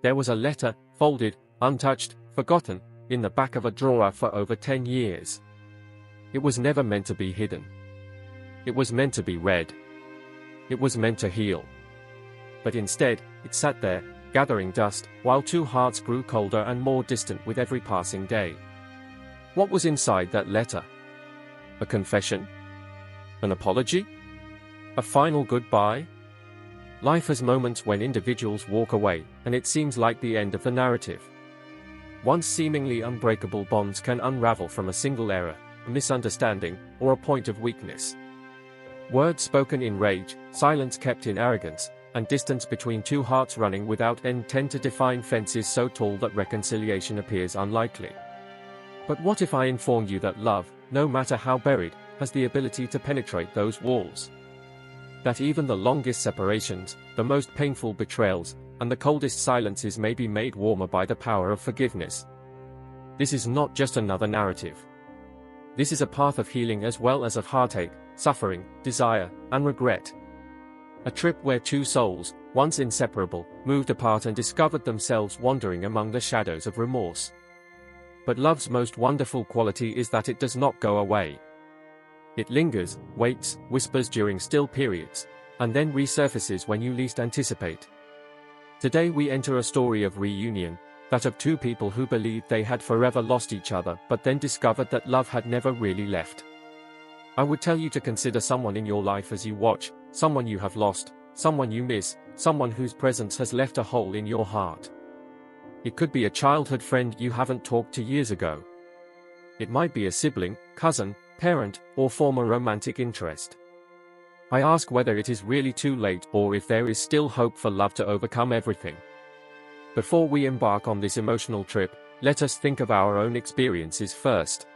There was a letter, folded, untouched, forgotten, in the back of a drawer for over 10 years. It was never meant to be hidden. It was meant to be read. It was meant to heal. But instead, it sat there, gathering dust, while two hearts grew colder and more distant with every passing day. What was inside that letter? A confession? An apology? A final goodbye? Life has moments when individuals walk away, and it seems like the end of the narrative. Once seemingly unbreakable bonds can unravel from a single error, a misunderstanding, or a point of weakness. Words spoken in rage, silence kept in arrogance, and distance between two hearts running without end tend to define fences so tall that reconciliation appears unlikely. But what if I informed you that love, no matter how buried, has the ability to penetrate those walls? That even the longest separations, the most painful betrayals, and the coldest silences may be made warmer by the power of forgiveness. This is not just another narrative. This is a path of healing as well as of heartache, suffering, desire, and regret. A trip where two souls, once inseparable, moved apart and discovered themselves wandering among the shadows of remorse. But love's most wonderful quality is that it does not go away. It lingers, waits, whispers during still periods, and then resurfaces when you least anticipate. Today we enter a story of reunion, that of two people who believed they had forever lost each other but then discovered that love had never really left. I would tell you to consider someone in your life as you watch, someone you have lost, someone you miss, someone whose presence has left a hole in your heart. It could be a childhood friend you haven't talked to years ago. It might be a sibling, cousin, parent, or former romantic interest. I ask whether it is really too late or if there is still hope for love to overcome everything. Before we embark on this emotional trip, let us think of our own experiences first.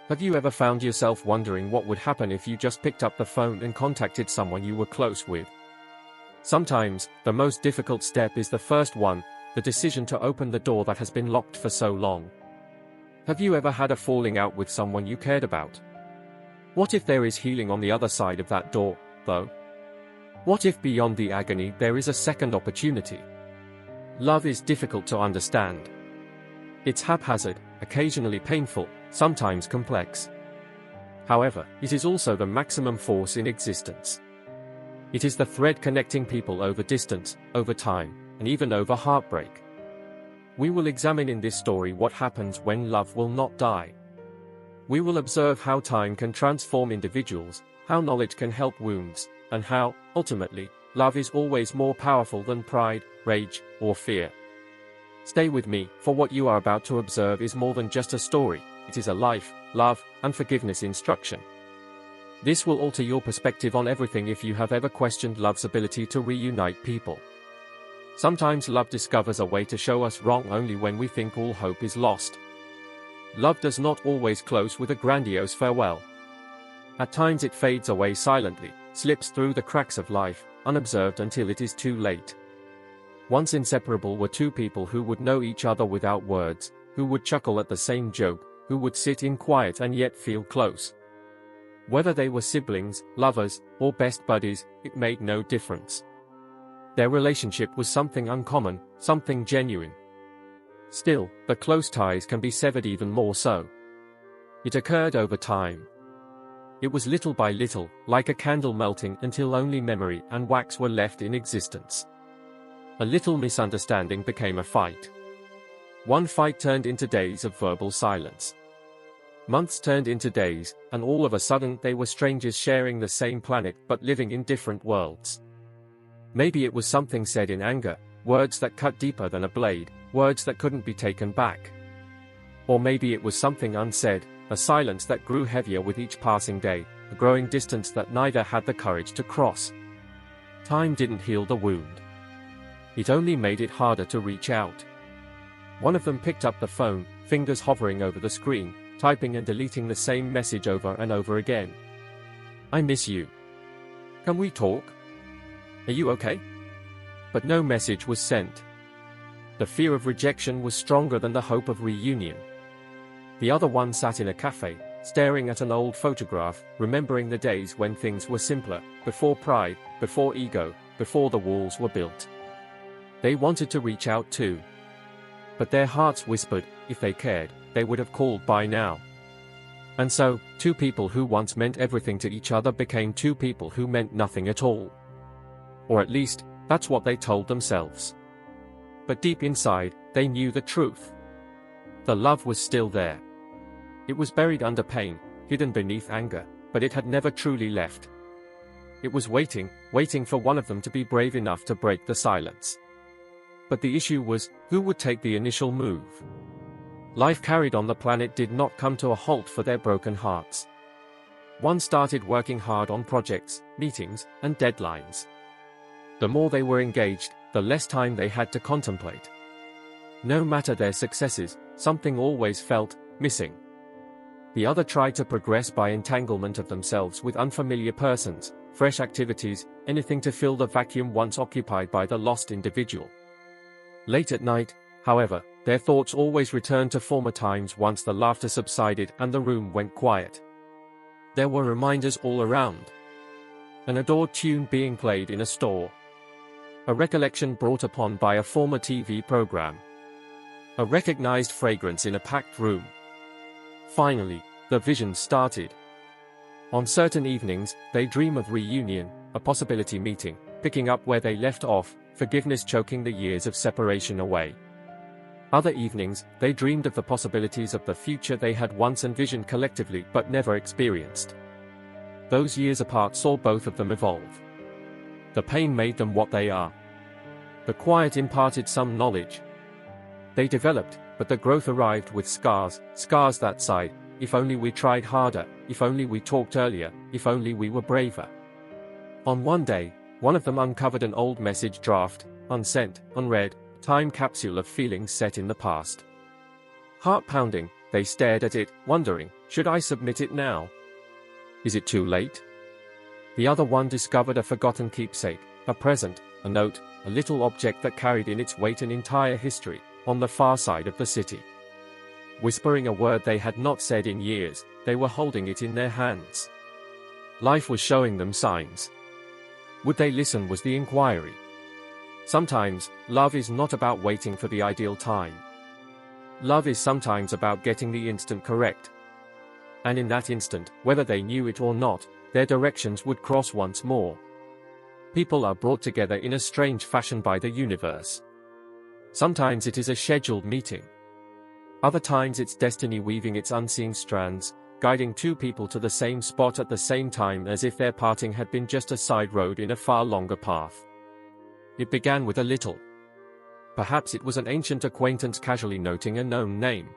Have you ever found yourself wondering what would happen if you just picked up the phone and contacted someone you were close with? Sometimes, the most difficult step is the first one, the decision to open the door that has been locked for so long. Have you ever had a falling out with someone you cared about? What if there is healing on the other side of that door, though? What if beyond the agony there is a second opportunity? Love is difficult to understand. It's haphazard, occasionally painful, sometimes complex. However, it is also the maximum force in existence. It is the thread connecting people over distance, over time, and even over heartbreak. We will examine in this story what happens when love will not die. We will observe how time can transform individuals, how knowledge can help wounds, and how, ultimately, love is always more powerful than pride, rage, or fear. Stay with me, for what you are about to observe is more than just a story, it is a life, love, and forgiveness instruction. This will alter your perspective on everything if you have ever questioned love's ability to reunite people. Sometimes love discovers a way to show us wrong only when we think all hope is lost. Love does not always close with a grandiose farewell. At times it fades away silently, slips through the cracks of life, unobserved until it is too late. Once inseparable were two people who would know each other without words, who would chuckle at the same joke, who would sit in quiet and yet feel close. Whether they were siblings, lovers, or best buddies, it made no difference. Their relationship was something uncommon, something genuine. Still, the close ties can be severed even more so. It occurred over time. It was little by little, like a candle melting until only memory and wax were left in existence. A little misunderstanding became a fight. One fight turned into days of verbal silence. Months turned into days, and all of a sudden they were strangers sharing the same planet but living in different worlds. Maybe it was something said in anger, words that cut deeper than a blade, words that couldn't be taken back. Or maybe it was something unsaid, a silence that grew heavier with each passing day, a growing distance that neither had the courage to cross. Time didn't heal the wound. It only made it harder to reach out. One of them picked up the phone, fingers hovering over the screen, typing and deleting the same message over and over again. "I miss you. Can we talk? Are you okay?" But no message was sent. The fear of rejection was stronger than the hope of reunion. The other one sat in a cafe, staring at an old photograph, remembering the days when things were simpler, before pride, before ego, before the walls were built. They wanted to reach out too. But their hearts whispered, if they cared, they would have called by now. And so, two people who once meant everything to each other became two people who meant nothing at all. Or at least, that's what they told themselves. But deep inside, they knew the truth. The love was still there. It was buried under pain, hidden beneath anger, but it had never truly left. It was waiting for one of them to be brave enough to break the silence. But the issue was, who would take the initial move? Life carried on the planet did not come to a halt for their broken hearts. One started working hard on projects, meetings, and deadlines. The more they were engaged, the less time they had to contemplate. No matter their successes, something always felt missing. The other tried to progress by entanglement of themselves with unfamiliar persons, fresh activities, anything to fill the vacuum once occupied by the lost individual. Late at night, however, their thoughts always returned to former times once the laughter subsided and the room went quiet. There were reminders all around. An adored tune being played in a store. A recollection brought upon by a former TV program. A recognized fragrance in a packed room. Finally, the vision started. On certain evenings, they dream of reunion, a possibility meeting, picking up where they left off, forgiveness choking the years of separation away. Other evenings, they dreamed of the possibilities of the future they had once envisioned collectively but never experienced. Those years apart saw both of them evolve. The pain made them what they are. The quiet imparted some knowledge. They developed, but the growth arrived with scars that sighed, if only we tried harder, if only we talked earlier, if only we were braver. On one day, one of them uncovered an old message draft, unsent, unread, time capsule of feelings set in the past. Heart pounding, they stared at it, wondering, should I submit it now? Is it too late? The other one discovered a forgotten keepsake, a present, a note, a little object that carried in its weight an entire history, on the far side of the city. Whispering a word they had not said in years, they were holding it in their hands. Life was showing them signs. Would they listen was the inquiry. Sometimes, love is not about waiting for the ideal time. Love is sometimes about getting the instant correct. And in that instant, whether they knew it or not, their directions would cross once more. People are brought together in a strange fashion by the universe. Sometimes it is a scheduled meeting. Other times it's destiny weaving its unseen strands, guiding two people to the same spot at the same time as if their parting had been just a side road in a far longer path. It began with a little. Perhaps it was an ancient acquaintance casually noting a known name.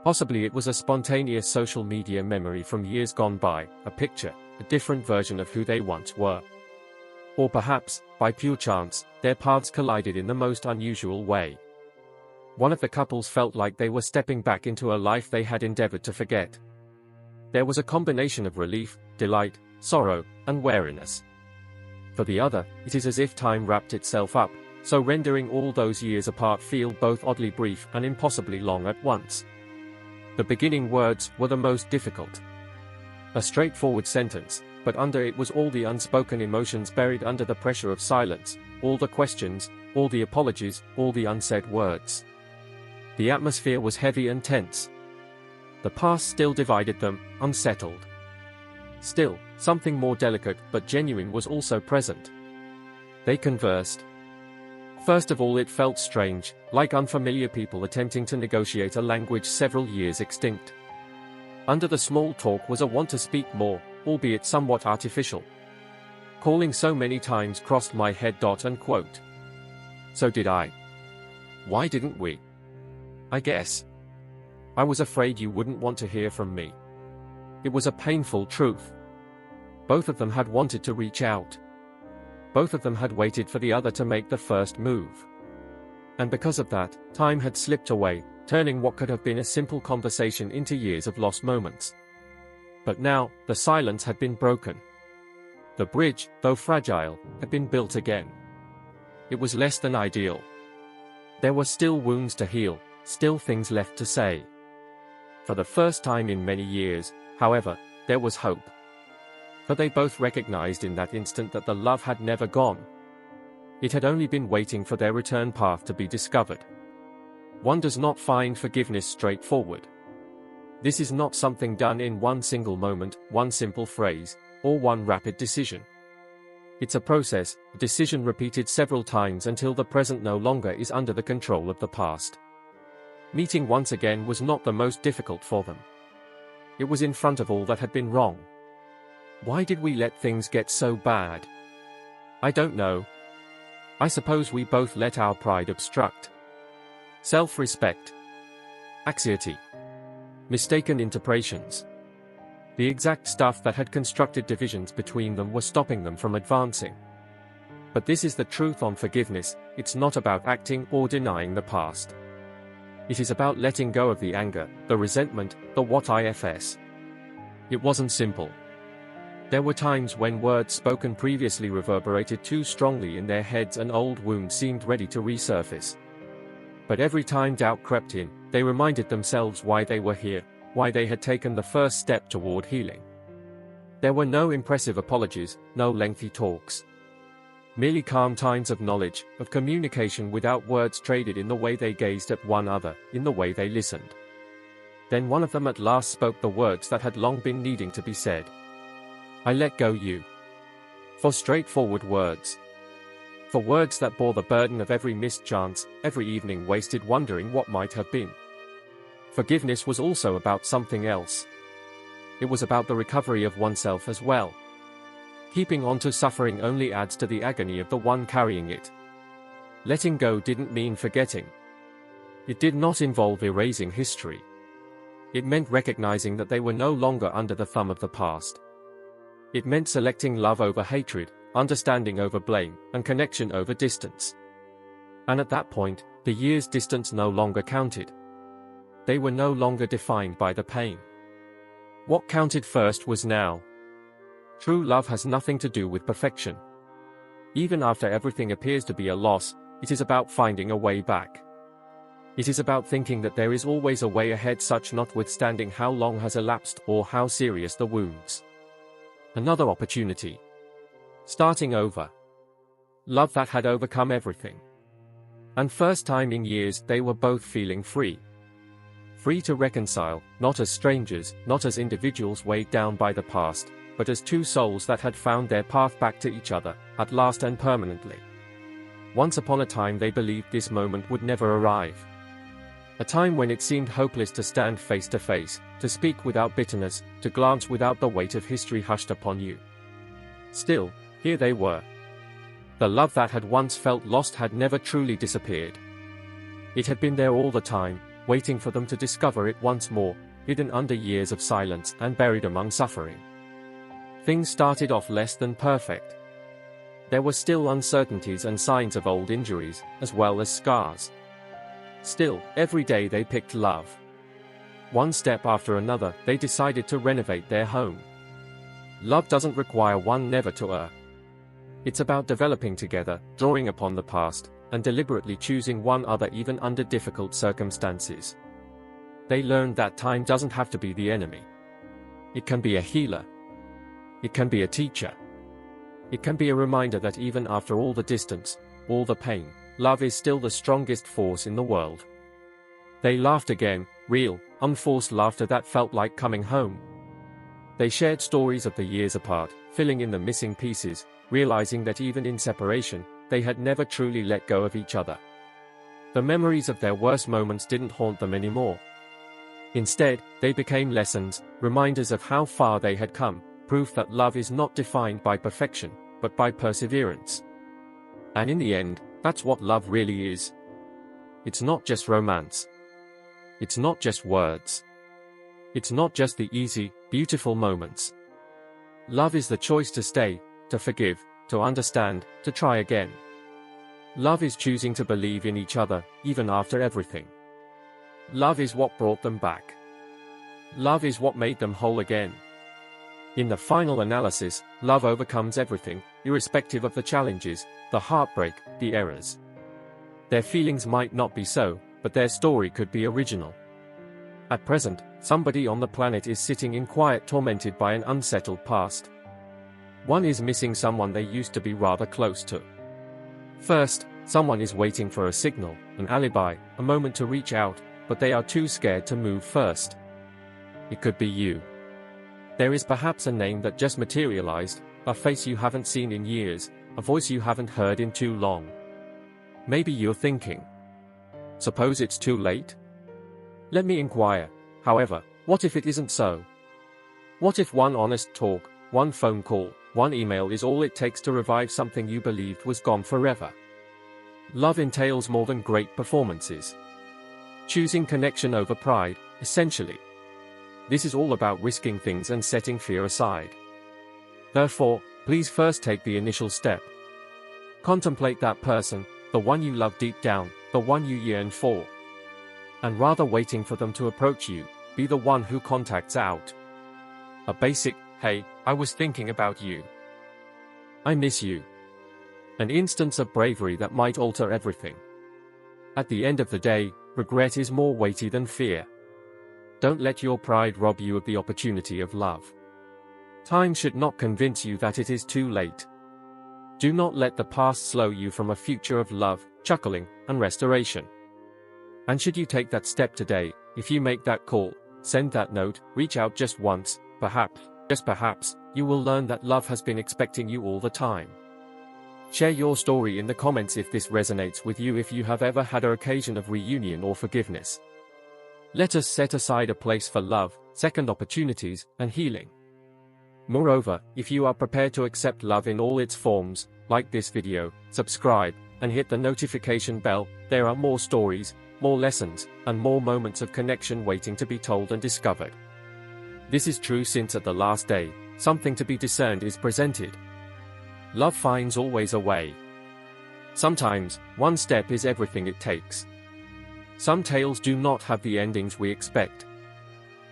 Possibly it was a spontaneous social media memory from years gone by, a picture, a different version of who they once were. Or perhaps, by pure chance, their paths collided in the most unusual way. One of the couples felt like they were stepping back into a life they had endeavored to forget. There was a combination of relief, delight, sorrow, and wariness. For the other, it is as if time wrapped itself up, so rendering all those years apart feel both oddly brief and impossibly long at once. The beginning words were the most difficult. A straightforward sentence, but under it was all the unspoken emotions buried under the pressure of silence, all the questions, all the apologies, all the unsaid words. The atmosphere was heavy and tense. The past still divided them, unsettled. Still, something more delicate but genuine was also present. They conversed. First of all, it felt strange, like unfamiliar people attempting to negotiate a language several years extinct. Under the small talk was a want to speak more, albeit somewhat artificial. Calling so many times crossed my head. Unquote. So did I. Why didn't we? I guess. I was afraid you wouldn't want to hear from me. It was a painful truth. Both of them had wanted to reach out. Both of them had waited for the other to make the first move. And because of that, time had slipped away, turning what could have been a simple conversation into years of lost moments. But now, the silence had been broken. The bridge, though fragile, had been built again. It was less than ideal. There were still wounds to heal, still things left to say. For the first time in many years, however, there was hope. For they both recognized in that instant that the love had never gone. It had only been waiting for their return path to be discovered. One does not find forgiveness straightforward. This is not something done in one single moment, one simple phrase, or one rapid decision. It's a process, a decision repeated several times until the present no longer is under the control of the past. Meeting once again was not the most difficult for them. It was in front of all that had been wrong. Why did we let things get so bad? I don't know. I suppose we both let our pride obstruct. Self-respect. Anxiety. Mistaken interpretations. The exact stuff that had constructed divisions between them were stopping them from advancing. But this is the truth on forgiveness, it's not about acting or denying the past. It is about letting go of the anger, the resentment, the what-ifs. It wasn't simple. There were times when words spoken previously reverberated too strongly in their heads and old wounds seemed ready to resurface. But every time doubt crept in, they reminded themselves why they were here, why they had taken the first step toward healing. There were no impressive apologies, no lengthy talks. Merely calm times of knowledge, of communication without words traded, in the way they gazed at one another, in the way they listened. Then one of them at last spoke the words that had long been needing to be said. I let go you. For straightforward words. For words that bore the burden of every missed chance, every evening wasted wondering what might have been. Forgiveness was also about something else. It was about the recovery of oneself as well. Keeping on to suffering only adds to the agony of the one carrying it. Letting go didn't mean forgetting. It did not involve erasing history. It meant recognizing that they were no longer under the thumb of the past. It meant selecting love over hatred, understanding over blame, and connection over distance. And at that point, the years' distance no longer counted. They were no longer defined by the pain. What counted first was now. True love has nothing to do with perfection. Even after everything appears to be a loss, it is about finding a way back. It is about thinking that there is always a way ahead, such notwithstanding how long has elapsed or how serious the wounds. Another opportunity. Starting over. Love that had overcome everything. And first time in years they were both feeling free. Free to reconcile, not as strangers, not as individuals weighed down by the past, but as two souls that had found their path back to each other, at last and permanently. Once upon a time they believed this moment would never arrive. A time when it seemed hopeless to stand face to face, to speak without bitterness, to glance without the weight of history hushed upon you. Still, here they were. The love that had once felt lost had never truly disappeared. It had been there all the time, waiting for them to discover it once more, hidden under years of silence and buried among suffering. Things started off less than perfect. There were still uncertainties and signs of old injuries, as well as scars. Still, every day they picked love. One step after another, they decided to renovate their home. Love doesn't require one never to err. It's about developing together, drawing upon the past, and deliberately choosing one other even under difficult circumstances. They learned that time doesn't have to be the enemy. It can be a healer. It can be a teacher. It can be a reminder that even after all the distance, all the pain, love is still the strongest force in the world. They laughed again, real, unforced laughter that felt like coming home. They shared stories of the years apart, filling in the missing pieces, realizing that even in separation, they had never truly let go of each other. The memories of their worst moments didn't haunt them anymore. Instead, they became lessons, reminders of how far they had come, proof that love is not defined by perfection, but by perseverance. And in the end, that's what love really is. It's not just romance. It's not just words. It's not just the easy, beautiful moments. Love is the choice to stay, to forgive, to understand, to try again. Love is choosing to believe in each other, even after everything. Love is what brought them back. Love is what made them whole again. In the final analysis, love overcomes everything, irrespective of the challenges, the heartbreak, the errors. Their feelings might not be so, but their story could be original. At present, somebody on the planet is sitting in quiet, tormented by an unsettled past. One is missing someone they used to be rather close to. First, someone is waiting for a signal, an alibi, a moment to reach out, but they are too scared to move first. It could be you. There is perhaps a name that just materialized, a face you haven't seen in years, a voice you haven't heard in too long. Maybe you're thinking, suppose it's too late? Let me inquire, however, what if it isn't so? What if one honest talk, one phone call, one email is all it takes to revive something you believed was gone forever? Love entails more than great performances. Choosing connection over pride, essentially. This is all about risking things and setting fear aside. Therefore, please first take the initial step. Contemplate that person, the one you love deep down, the one you yearn for. And rather waiting for them to approach you, be the one who contacts out. A basic, "Hey, I was thinking about you. I miss you." An instance of bravery that might alter everything. At the end of the day, regret is more weighty than fear. Don't let your pride rob you of the opportunity of love. Time should not convince you that it is too late. Do not let the past slow you from a future of love, chuckling, and restoration. And should you take that step today, if you make that call, send that note, reach out just once, perhaps, just perhaps, you will learn that love has been expecting you all the time. Share your story in the comments if this resonates with you, if you have ever had an occasion of reunion or forgiveness. Let us set aside a place for love, second opportunities, and healing. Moreover, if you are prepared to accept love in all its forms, like this video, subscribe, and hit the notification bell. There are more stories, more lessons, and more moments of connection waiting to be told and discovered. This is true since at the last day, something to be discerned is presented. Love finds always a way. Sometimes, one step is everything it takes. Some tales do not have the endings we expect.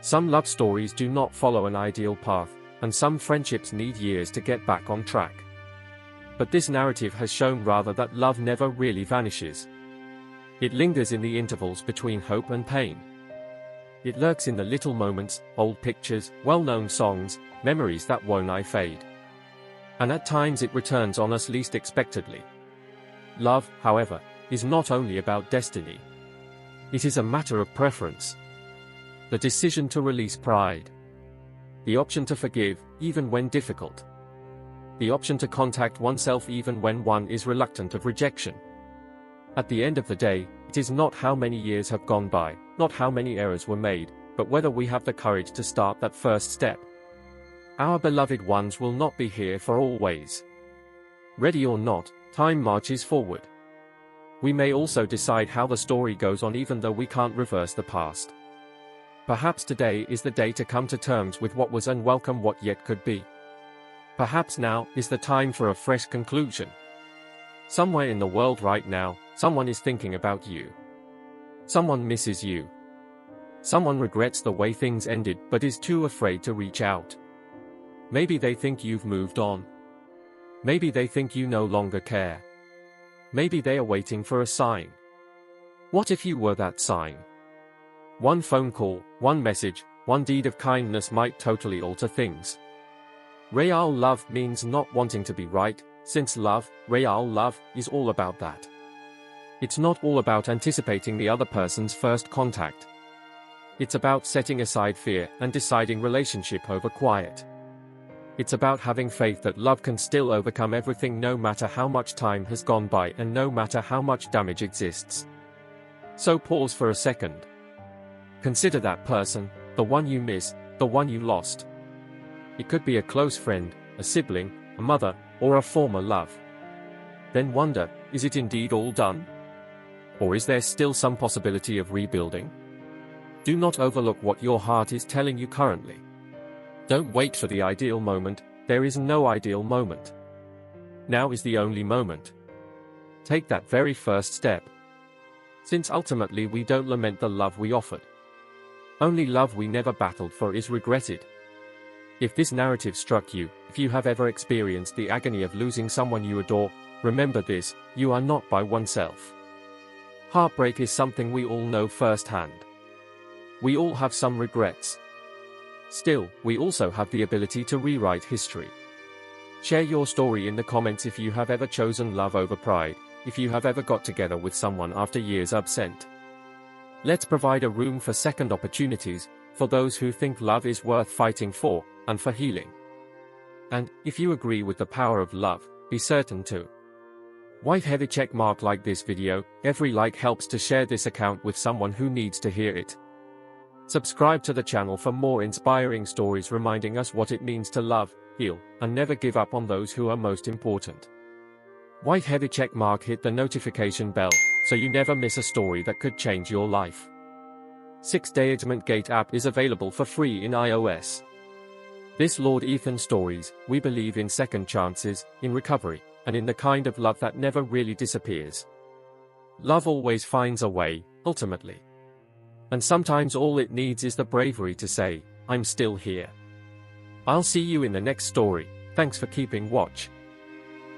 Some love stories do not follow an ideal path, and some friendships need years to get back on track. But this narrative has shown rather that love never really vanishes. It lingers in the intervals between hope and pain. It lurks in the little moments, old pictures, well-known songs, memories that won't fade. And at times it returns on us least expectedly. Love, however, is not only about destiny. It is a matter of preference. The decision to release pride. The option to forgive, even when difficult. The option to contact oneself even when one is reluctant of rejection. At the end of the day, it is not how many years have gone by, not how many errors were made, but whether we have the courage to start that first step. Our beloved ones will not be here for always. Ready or not, time marches forward. We may also decide how the story goes on even though we can't reverse the past. Perhaps today is the day to come to terms with what was and welcome what yet could be. Perhaps now is the time for a fresh conclusion. Somewhere in the world right now, someone is thinking about you. Someone misses you. Someone regrets the way things ended but is too afraid to reach out. Maybe they think you've moved on. Maybe they think you no longer care. Maybe they are waiting for a sign. What if you were that sign? One phone call, one message, one deed of kindness might totally alter things. Real love means not wanting to be right, since love, real love, is all about that. It's not all about anticipating the other person's first contact. It's about setting aside fear and deciding relationship over quiet. It's about having faith that love can still overcome everything no matter how much time has gone by and no matter how much damage exists. So pause for a second. Consider that person, the one you miss, the one you lost. It could be a close friend, a sibling, a mother, or a former love. Then wonder, is it indeed all done? Or is there still some possibility of rebuilding? Do not overlook what your heart is telling you currently. Don't wait for the ideal moment, there is no ideal moment. Now is the only moment. Take that very first step. Since ultimately we don't lament the love we offered. Only love we never battled for is regretted. If this narrative struck you, if you have ever experienced the agony of losing someone you adore, remember this, you are not by oneself. Heartbreak is something we all know firsthand. We all have some regrets. Still, we also have the ability to rewrite history. Share your story in the comments if you have ever chosen love over pride, if you have ever got together with someone after years absent. Let's provide a room for second opportunities, for those who think love is worth fighting for, and for healing. And, if you agree with the power of love, be certain to white heavy check mark like this video. Every like helps to share this account with someone who needs to hear it. Subscribe to the channel for more inspiring stories reminding us what it means to love, heal, and never give up on those who are most important. White heavy check mark, hit the notification bell, so you never miss a story that could change your life. 6-day Judgment Gate app is available for free in iOS. This Lord Ethan stories, we believe in second chances, in recovery, and in the kind of love that never really disappears. Love always finds a way, ultimately. And sometimes all it needs is the bravery to say, I'm still here. I'll see you in the next story. Thanks for keeping watch.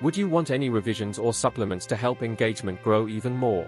Would you want any revisions or supplements to help engagement grow even more?